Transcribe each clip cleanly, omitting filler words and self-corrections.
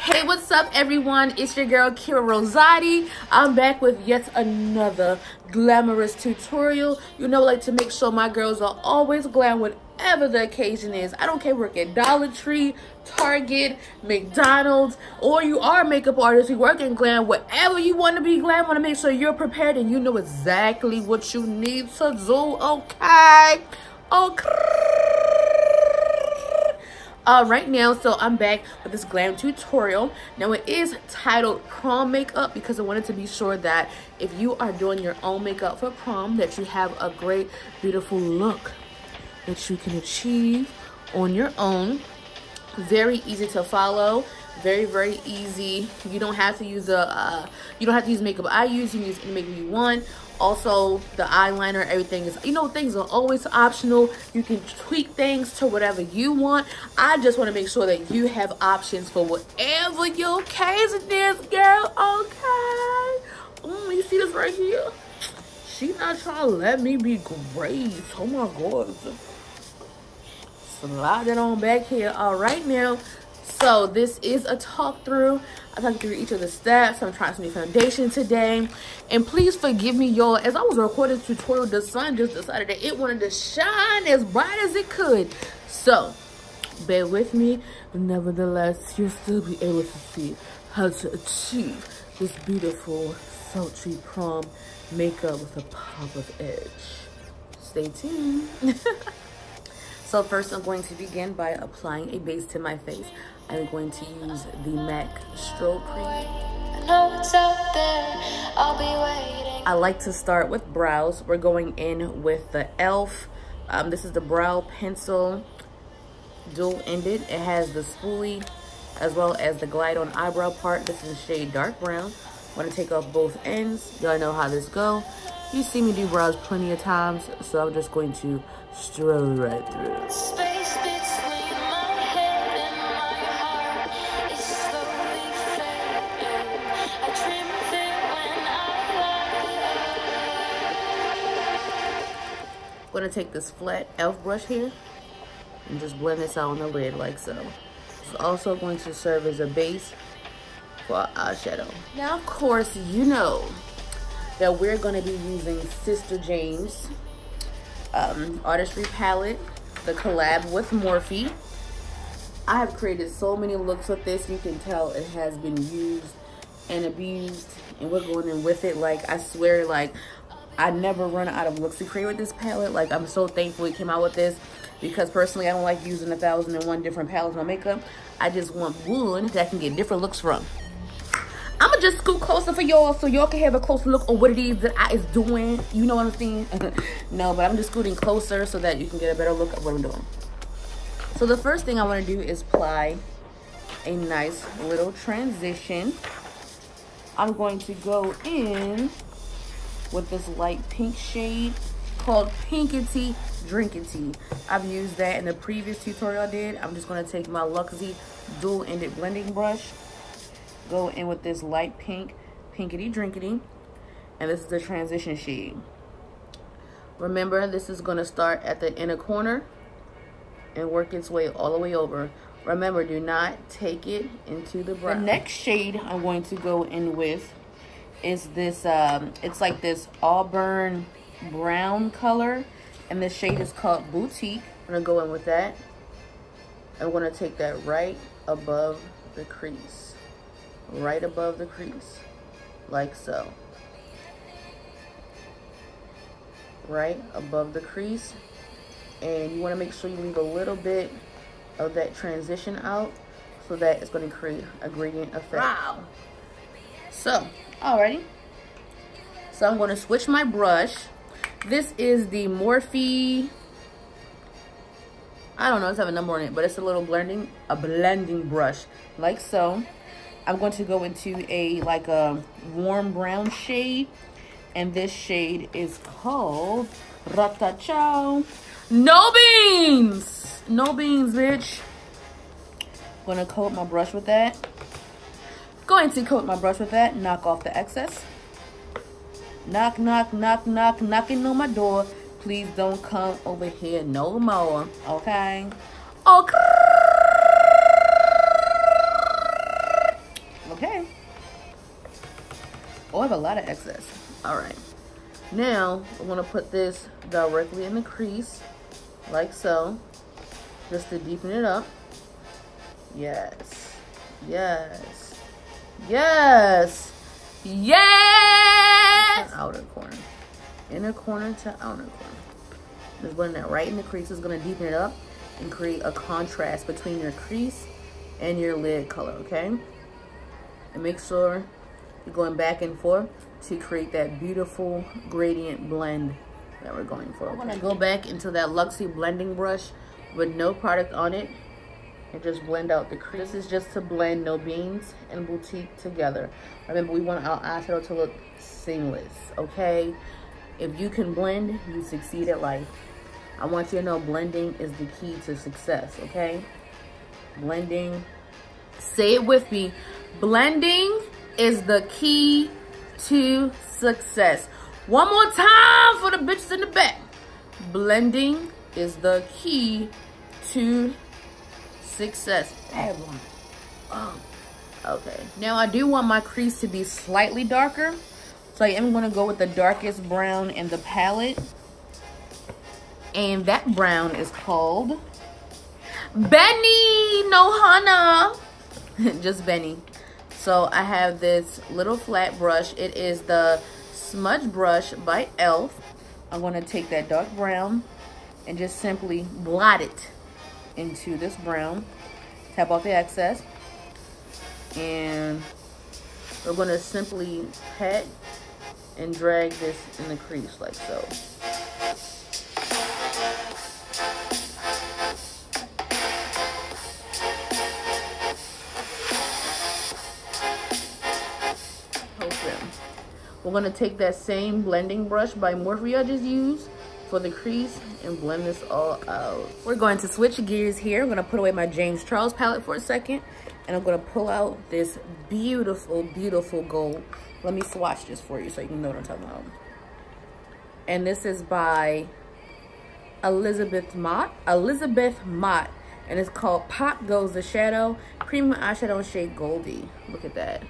Hey, what's up everyone? It's your girl Kira Rosati. I'm back with yet another glamorous tutorial. You know, I like to make sure my girls are always glam whatever the occasion is. I don't care, work at Dollar Tree, Target, McDonald's, or you are a makeup artist, you work in glam, whatever you want to be glam, want to make sure you're prepared and you know exactly what you need to do, okay? Right now, so I'm back with this glam tutorial. Now it is titled prom makeup because I wanted to be sure that if you are doing your own makeup for prom, that you have a great, beautiful look that you can achieve on your own. Very easy to follow, very easy. You don't have to use makeup I use. You can use any makeup you want. Also, the eyeliner, everything is, you know, things are always optional. You can tweak things to whatever you want. I just want to make sure that you have options for whatever your occasion is, girl, okay? You see this right here? She not trying to let me be great. Oh my God. Slide it on back here. All right now. So this is a talk through. I'm talking through each of the steps. I'm trying some new foundation today. And please forgive me, y'all. As I was recording this tutorial, the sun just decided that it wanted to shine as bright as it could. So bear with me. Nevertheless, you'll still be able to see how to achieve this beautiful sultry prom makeup with a pop of edge. Stay tuned. So first, I'm going to begin by applying a base to my face. I'm going to use the MAC Strobe Cream. I like to start with brows. We're going in with the e.l.f. This is the brow pencil, dual-ended. It has the spoolie as well as the glide on eyebrow part. This is the shade dark brown. I'm going to take off both ends. Y'all know how this go. You see me do brows plenty of times, so I'm just going to stroll right through. I'm going to take this flat e.l.f. brush here and just blend this out on the lid like so. It's also going to serve as a base for our eyeshadow. Now, of course, you know that we're going to be using Sister James Artistry Palette, the collab with Morphe. I have created so many looks with this. You can tell it has been used and abused, and we're going in with it. Like, I swear, like, I never run out of looks to create with this palette. Like, I'm so thankful it came out with this, because personally I don't like using 1,001 different palettes on makeup. I just want one that I can get different looks from. I'm gonna just scoot closer for y'all so y'all can have a closer look on what it is that I is doing. You know what I'm saying? No, but I'm just scooting closer so that you can get a better look at what I'm doing. So the first thing I want to do is apply a nice little transition. I'm going to go in with this light pink shade called Pinkity Drinkity. I've used that in the previous tutorial I did. I'm just going to take my Luxie dual-ended blending brush, go in with this light pink Pinkity Drinkity, and this is the transition shade. Remember, this is going to start at the inner corner and work its way all the way over. Remember, do not take it into the brown. The next shade I'm going to go in with is this it's like this auburn brown color, and this shade is called Boutique. I'm going to go in with that. I'm going to take that right above the crease. Right above the crease, like so. Right above the crease, and you want to make sure you leave a little bit of that transition out so that it's going to create a gradient effect. Wow. So, alrighty. So I'm going to switch my brush. This is the Morphe, I don't know, it's have a number on it, but it's a little blending brush, like so. I'm going to go into a warm brown shade, and this shade is called Ratachow. No beans! No beans, bitch. I'm going to coat my brush with that. Knock off the excess. Knock, knock, knock, knock, knocking on my door. Please don't come over here no more, okay? Okay. Oh, I have a lot of excess. All right. Now, I'm going to put this directly in the crease, like so, just to deepen it up. Yes. Yes. Yes. Yes! Outer corner. Inner corner to outer corner. Just blend that right in the crease. Is going to deepen it up and create a contrast between your crease and your lid color, okay? And make sure you're going back and forth to create that beautiful gradient blend that we're going for. I'm gonna go back into that Luxie blending brush with no product on it and just blend out the crease. This is just to blend No Beans and Boutique together. Remember, we want our eyeshadow to look seamless, okay? If you can blend, you succeed at life. I want you to know blending is the key to success, okay? Blending, say it with me. Blending is the key to success. One more time for the bitches in the back. Blending is the key to success. Oh, okay. Now I do want my crease to be slightly darker, so I am going to go with the darkest brown in the palette, and that brown is called Benny No Hana. Just Benny. So I have this little flat brush. It is the Smudge Brush by e.l.f. I'm going to take that dark brown and just simply blot it into this brown. Tap off the excess. And we're going to simply pat and drag this in the crease like so. We're going to take that same blending brush by Morphe I just used for the crease and blend this all out. We're going to switch gears here. I'm going to put away my James Charles palette for a second, and I'm going to pull out this beautiful, beautiful gold. Let me swatch this for you so you can know what I'm talking about. And this is by Elizabeth Mott, and it's called Pop Goes the Shadow Premium Eyeshadow in shade Goldie. Look at that.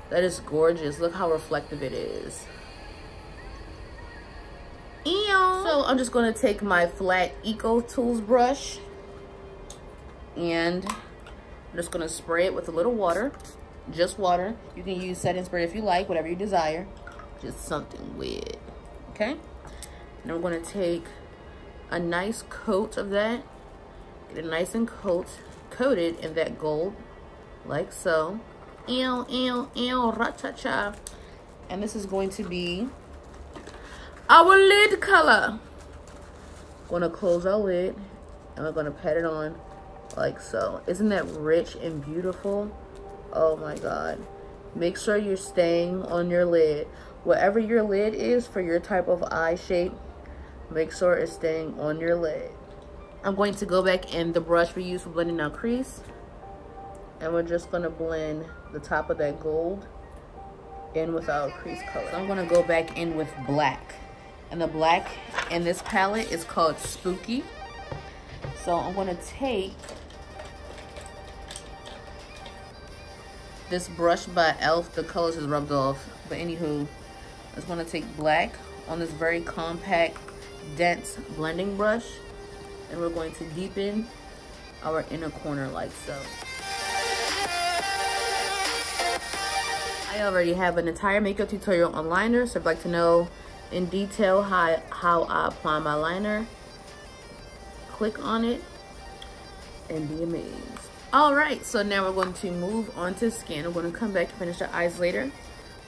That is gorgeous. Look how reflective it is. Ew. So I'm just going to take my flat Eco Tools brush and I'm just going to spray it with a little water. Just water. You can use setting spray if you like, whatever you desire. Just something weird. Okay? And I'm going to take a nice coat of that. Get it nice and coated in that gold, like so. Ew, ew, ew, ra-cha-cha. And this is going to be our lid color. Going to close our lid and we're going to pat it on like so. Isn't that rich and beautiful? Oh my God. Make sure you're staying on your lid. Whatever your lid is for your type of eye shape, make sure it's staying on your lid. I'm going to go back in the brush we used for blending our crease. And we're just going to blend the top of that gold in with our crease color. So I'm going to go back in with black. And the black in this palette is called Spooky. So I'm going to take this brush by e.l.f. The colors is rubbed off. But anywho, I just want to take black on this very compact, dense blending brush. And we're going to deepen our inner corner like so. I already have an entire makeup tutorial on liner, so if you'd like to know in detail how I apply my liner, click on it and be amazed. All right, so now we're going to move on to skin. I'm going to come back and finish the eyes later.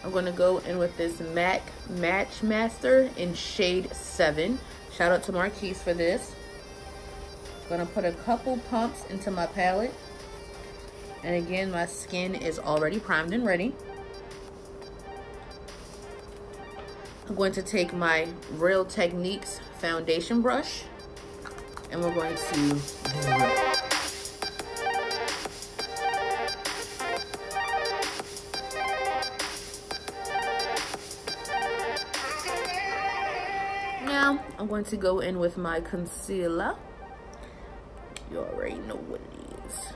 I'm going to go in with this MAC Match Master in shade 7. Shout out to Marquise for this. I'm going to put a couple pumps into my palette. And again, my skin is already primed and ready. I'm going to take my Real Techniques foundation brush and we're going to now I'm going to go in with my concealer. You already know what it is.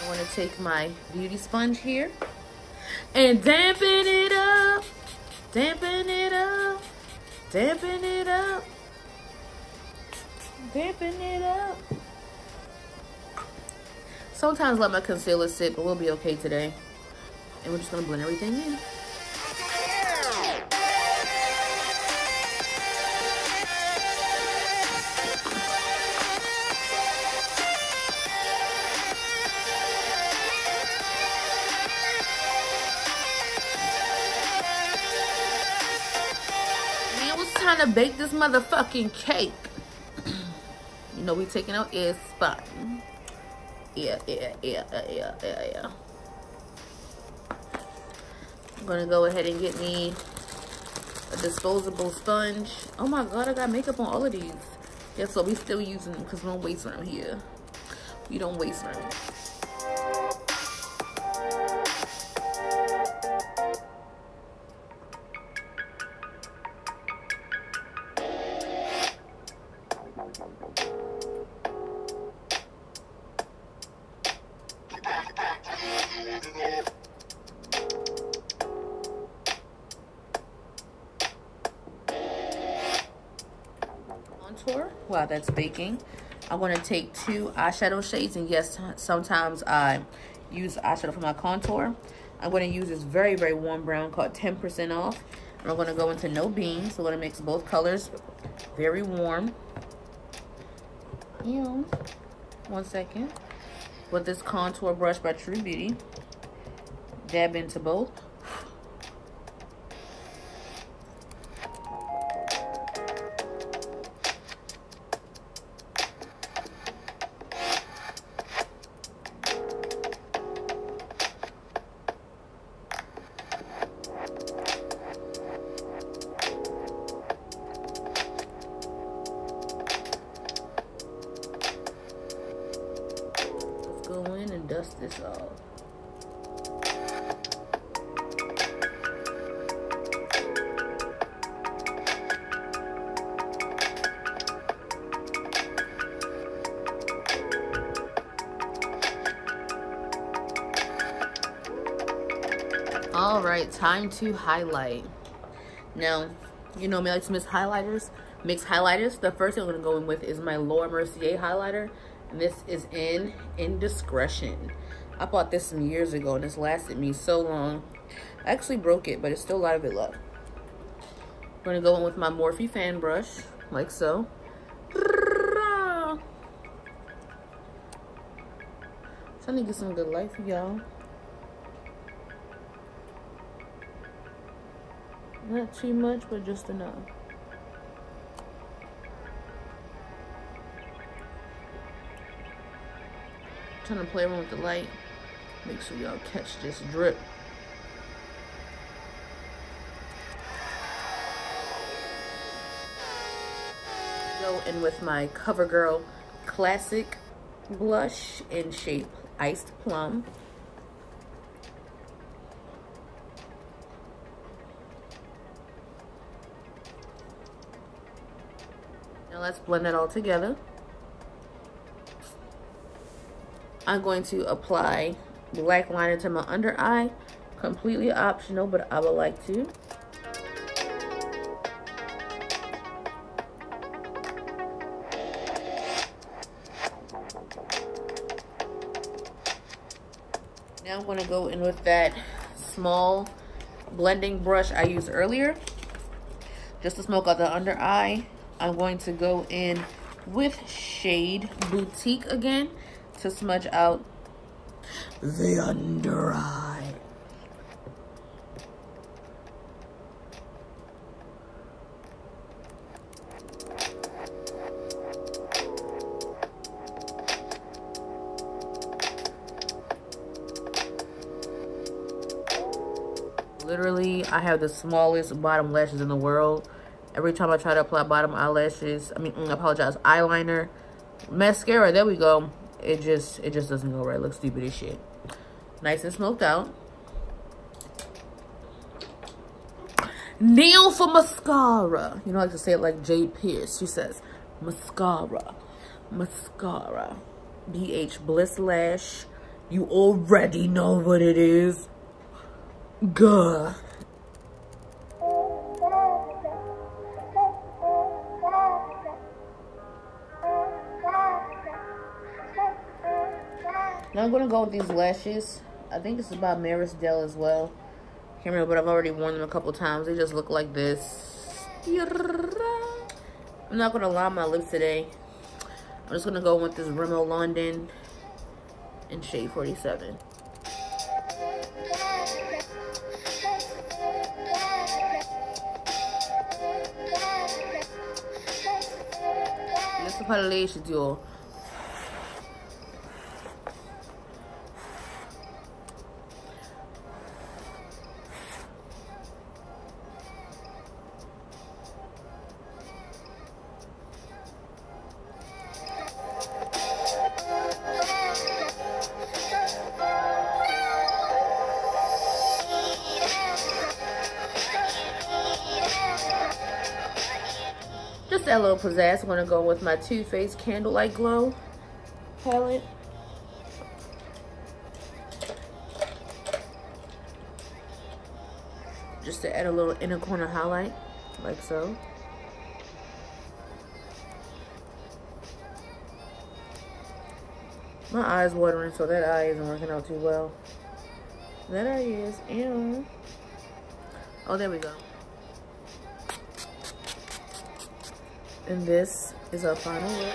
I want to take my beauty sponge here and dampen it up, dampen it up, dampen it up, dampen it up. Sometimes let my concealer sit, but we'll be okay today. And we're just gonna blend everything in. Man, it's time to bake this motherfucking cake. You know we taking out air spot. Yeah. I'm gonna go ahead and get me a disposable sponge. Oh my god, I got makeup on all of these. Yeah, so we still using them because we don't waste around here. We don't waste around. Contour while that's baking. I want to take 2 eyeshadow shades, and yes, sometimes I use eyeshadow for my contour. I'm going to use this very, very warm brown called 10% Off. And we're going to go into No Beans. So we're going to mix both colors. Very warm. And 1 second. With this contour brush by True Beauty. Dab into both. Go in and dust this off. All right, time to highlight. Now, you know me, I like to mix highlighters. The first thing I'm gonna go in with is my Laura Mercier highlighter. And this is in Indiscretion. I bought this some years ago and it's lasted me so long. I actually broke it, but it's still a lot of it left. I'm gonna go in with my Morphe fan brush, like so. Trying to get some good light for y'all. Not too much, but just enough. Trying to play around with the light. Make sure y'all catch this drip. Go in with my CoverGirl Classic blush in shape Iced Plum. Now let's blend that all together. I'm going to apply black liner to my under eye. Completely optional, but I would like to. Now I'm going to go in with that small blending brush I used earlier, just to smoke out the under eye. I'm going to go in with shade Boutique again to smudge out the under eye. Literally, I have the smallest bottom lashes in the world. Every time I try to apply bottom eyelashes, eyeliner, mascara, there we go. It just doesn't go right. It looks stupid as shit. Nice and smoked out. Nail for mascara. You know, I like to say it like Jade Pierce. She says, mascara. Mascara. BH Bliss Lash You already know what it is. Gah. Now I'm gonna go with these lashes. I think this is by Marisdale as well. Can't remember, but I've already worn them a couple times. They just look like this. I'm not gonna line my lips today. I'm just gonna go with this Rimmel London in shade 47. Esse palete, y'all. Just that little pizzazz. I'm gonna go with my Too Faced Candlelight Glow palette. Just to add a little inner corner highlight, like so. My eye's watering, so that eye isn't working out too well. That eye is. Ew. Oh, there we go. And this is our final look.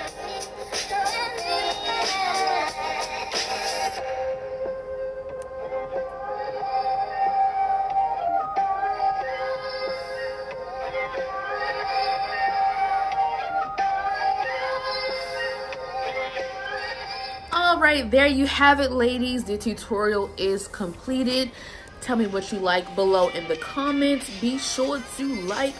Alright, there you have it, ladies. The tutorial is completed. Tell me what you like below in the comments. Be sure to like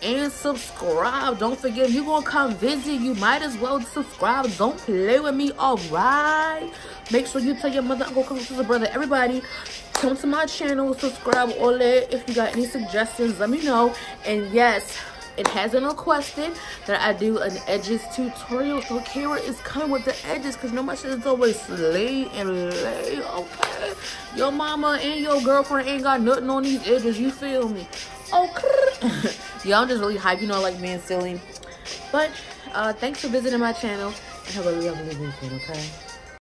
and subscribe. Don't forget, if you're gonna come visit, you might as well subscribe. Don't play with me. All right, make sure you tell your mother, uncle, cousin, sister, brother, everybody, come to my channel, subscribe, all that. If you got any suggestions, let me know. And yes, it has been requested that I do an edges tutorial, so Kara is coming with the edges, because no, my shit is always slay and lay. Okay, your mama and your girlfriend ain't got nothing on these edges, you feel me? Okay. Y'all, I'm just really hype, you know, like being silly. But thanks for visiting my channel, and have a lovely weekend, okay?